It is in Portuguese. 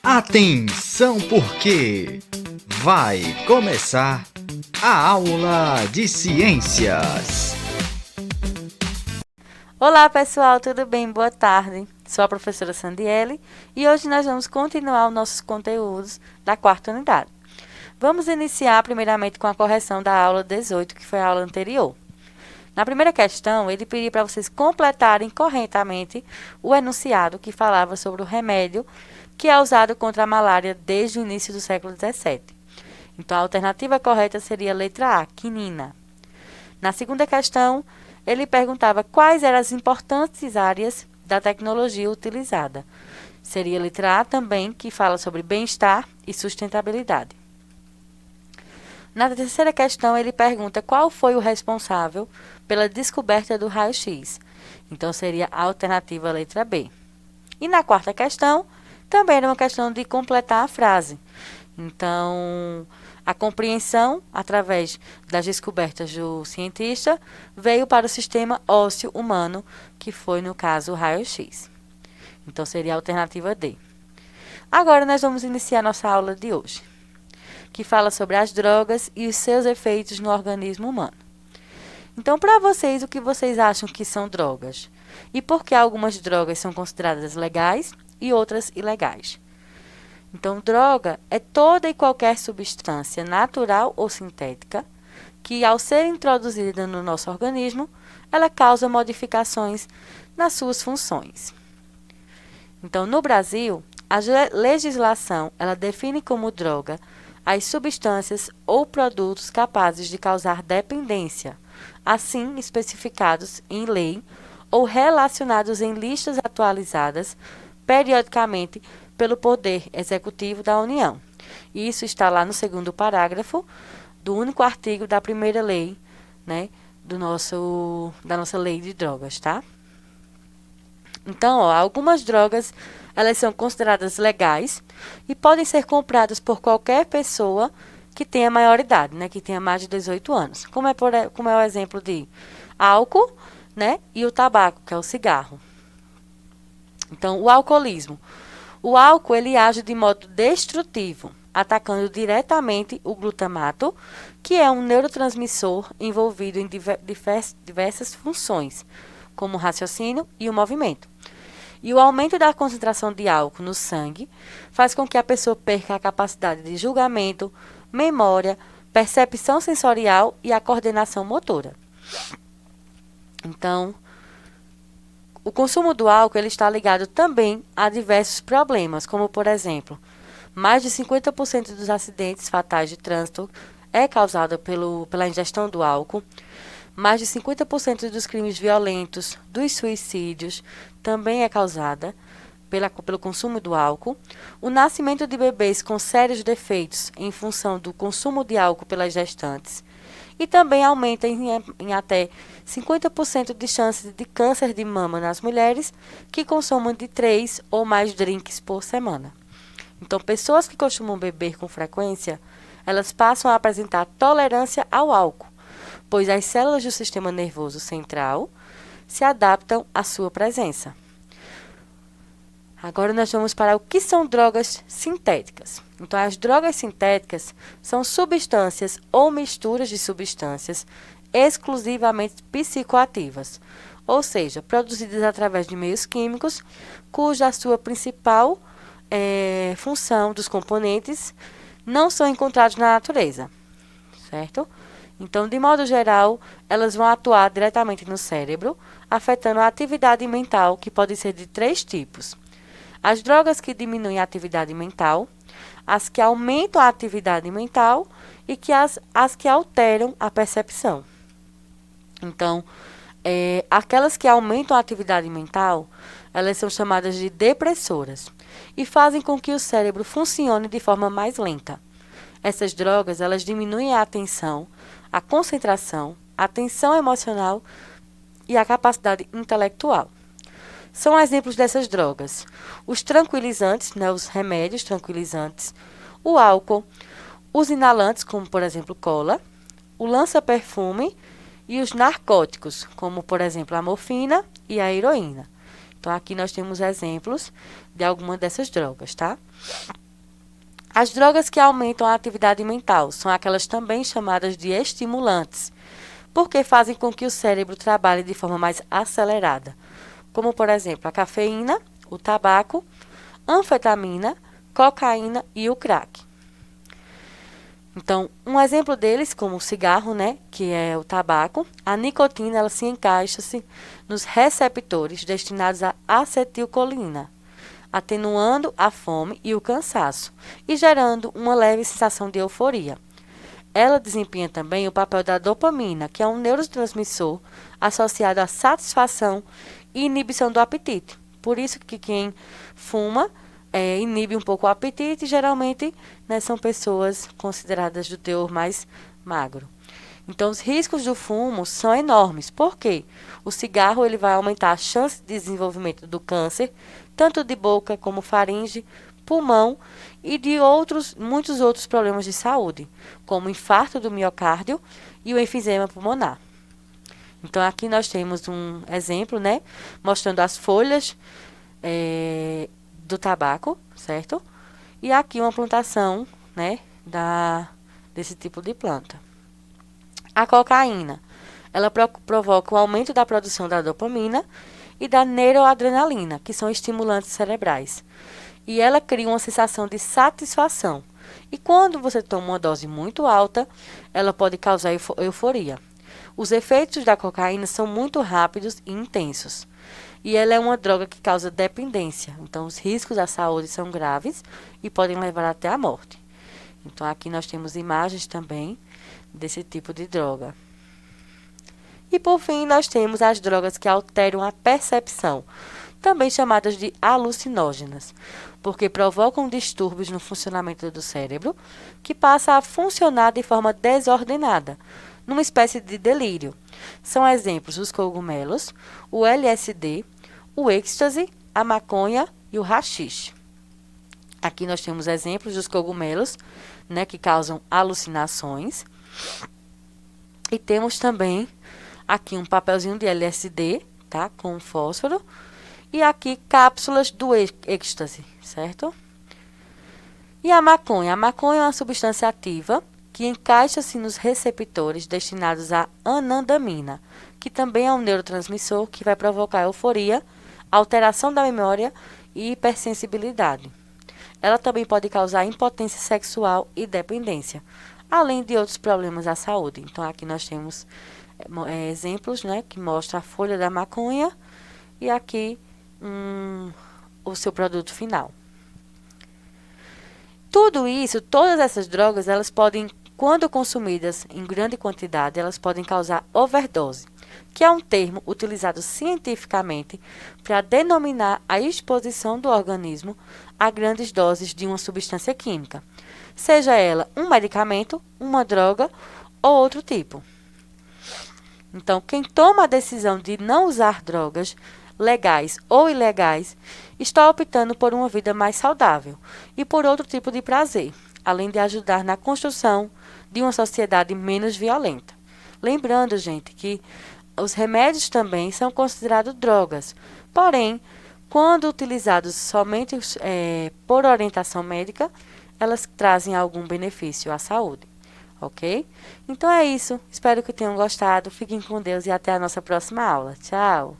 Atenção porque vai começar a aula de ciências. Olá pessoal, tudo bem? Boa tarde. Sou a professora Sandiele e hoje nós vamos continuar os nossos conteúdos da quarta unidade. Vamos iniciar primeiramente com a correção da aula 18, que foi a aula anterior. Na primeira questão, ele pediu para vocês completarem corretamente o enunciado que falava sobre o remédio que é usado contra a malária desde o início do século XVII. Então, a alternativa correta seria a letra A, quinina. Na segunda questão, ele perguntava quais eram as importantes áreas da tecnologia utilizada. Seria a letra A também, que fala sobre bem-estar e sustentabilidade. Na terceira questão, ele pergunta qual foi o responsável pela descoberta do raio-x. Então, seria a alternativa letra B. E na quarta questão, também era uma questão de completar a frase. Então, a compreensão, através das descobertas do cientista, veio para o sistema ósseo humano, que foi, no caso, o raio-x. Então, seria a alternativa D. Agora, nós vamos iniciar nossa aula de hoje, que fala sobre as drogas e os seus efeitos no organismo humano. Então, para vocês, o que vocês acham que são drogas? E por que algumas drogas são consideradas legais e outras ilegais? Então, droga é toda e qualquer substância natural ou sintética que, ao ser introduzida no nosso organismo, ela causa modificações nas suas funções. Então, no Brasil, a legislação ela define como droga as substâncias ou produtos capazes de causar dependência, assim especificados em lei ou relacionados em listas atualizadas periodicamente pelo Poder Executivo da União. E isso está lá no segundo parágrafo do único artigo da primeira lei, né, da nossa lei de drogas, tá? Então, algumas drogas, elas são consideradas legais e podem ser compradas por qualquer pessoa que tenha maioridade, né, que tenha mais de 18 anos. Como é o exemplo de álcool, né, e o tabaco, que é o cigarro. Então, o alcoolismo. O álcool ele age de modo destrutivo, atacando diretamente o glutamato, que é um neurotransmissor envolvido em diversas funções, como o raciocínio e o movimento. E o aumento da concentração de álcool no sangue faz com que a pessoa perca a capacidade de julgamento, memória, percepção sensorial e a coordenação motora. Então, o consumo do álcool ele está ligado também a diversos problemas, como, por exemplo, mais de 50% dos acidentes fatais de trânsito é causado pela ingestão do álcool, mais de 50% dos crimes violentos, dos suicídios, também é causada pelo consumo do álcool. O nascimento de bebês com sérios defeitos em função do consumo de álcool pelas gestantes. E também aumenta em até 50% de chances de câncer de mama nas mulheres que consomem de 3 ou mais drinks por semana. Então, pessoas que costumam beber com frequência, elas passam a apresentar tolerância ao álcool, pois as células do sistema nervoso central se adaptam à sua presença. Agora nós vamos para o que são drogas sintéticas. Então, as drogas sintéticas são substâncias ou misturas de substâncias exclusivamente psicoativas, ou seja, produzidas através de meios químicos, cuja sua principal função dos componentes não são encontrados na natureza, certo? Então, de modo geral, elas vão atuar diretamente no cérebro, afetando a atividade mental, que pode ser de 3 tipos. As drogas que diminuem a atividade mental, as que aumentam a atividade mental e as que alteram a percepção. Então, aquelas que aumentam a atividade mental, elas são chamadas de depressoras e fazem com que o cérebro funcione de forma mais lenta. Essas drogas, elas diminuem a atenção, a concentração, a tensão emocional e a capacidade intelectual. São exemplos dessas drogas: os tranquilizantes, né, os remédios tranquilizantes, o álcool, os inalantes, como por exemplo cola, o lança-perfume e os narcóticos, como por exemplo a morfina e a heroína. Então, aqui nós temos exemplos de algumas dessas drogas, tá? As drogas que aumentam a atividade mental são aquelas também chamadas de estimulantes, porque fazem com que o cérebro trabalhe de forma mais acelerada, como, por exemplo, a cafeína, o tabaco, anfetamina, cocaína e o crack. Então, um exemplo deles, como o cigarro, né, que é o tabaco, a nicotina ela se encaixa-se nos receptores destinados à acetilcolina, atenuando a fome e o cansaço e gerando uma leve sensação de euforia. Ela desempenha também o papel da dopamina, que é um neurotransmissor associado à satisfação e inibição do apetite. Por isso que quem fuma inibe um pouco o apetite e geralmente, né, são pessoas consideradas do teor mais magro. Então, os riscos do fumo são enormes. Por quê? O cigarro ele vai aumentar a chance de desenvolvimento do câncer, tanto de boca como faringe, pulmão e de muitos outros problemas de saúde, como o infarto do miocárdio e o enfisema pulmonar. Então, aqui nós temos um exemplo, né, mostrando as folhas do tabaco, certo? E aqui uma plantação, né, desse tipo de planta. A cocaína, ela provoca o aumento da produção da dopamina e da neuroadrenalina, que são estimulantes cerebrais. E ela cria uma sensação de satisfação. E quando você toma uma dose muito alta, ela pode causar euforia. Os efeitos da cocaína são muito rápidos e intensos. E ela é uma droga que causa dependência. Então, os riscos à saúde são graves e podem levar até a morte. Então, aqui nós temos imagens também desse tipo de droga. E, por fim, nós temos as drogas que alteram a percepção, também chamadas de alucinógenas, porque provocam distúrbios no funcionamento do cérebro, que passa a funcionar de forma desordenada, numa espécie de delírio. São exemplos os cogumelos, o LSD, o êxtase, a maconha e o haxixe. Aqui nós temos exemplos dos cogumelos, né, que causam alucinações. E temos também aqui um papelzinho de LSD, tá, com fósforo. E aqui cápsulas do êxtase, certo? E a maconha? A maconha é uma substância ativa que encaixa-se nos receptores destinados à anandamina, que também é um neurotransmissor que vai provocar euforia, alteração da memória e hipersensibilidade. Ela também pode causar impotência sexual e dependência, além de outros problemas à saúde. Então, aqui nós temos exemplos, né, que mostram a folha da maconha e aqui o seu produto final. Tudo isso, todas essas drogas, elas podem, quando consumidas em grande quantidade, elas podem causar overdose, que é um termo utilizado cientificamente para denominar a exposição do organismo a grandes doses de uma substância química, seja ela um medicamento, uma droga ou outro tipo. Então, quem toma a decisão de não usar drogas, legais ou ilegais, está optando por uma vida mais saudável e por outro tipo de prazer, além de ajudar na construção de uma sociedade menos violenta. Lembrando, gente, que os remédios também são considerados drogas, porém, quando utilizados somente por orientação médica, elas trazem algum benefício à saúde, ok? Então é isso, espero que tenham gostado, fiquem com Deus e até a nossa próxima aula. Tchau!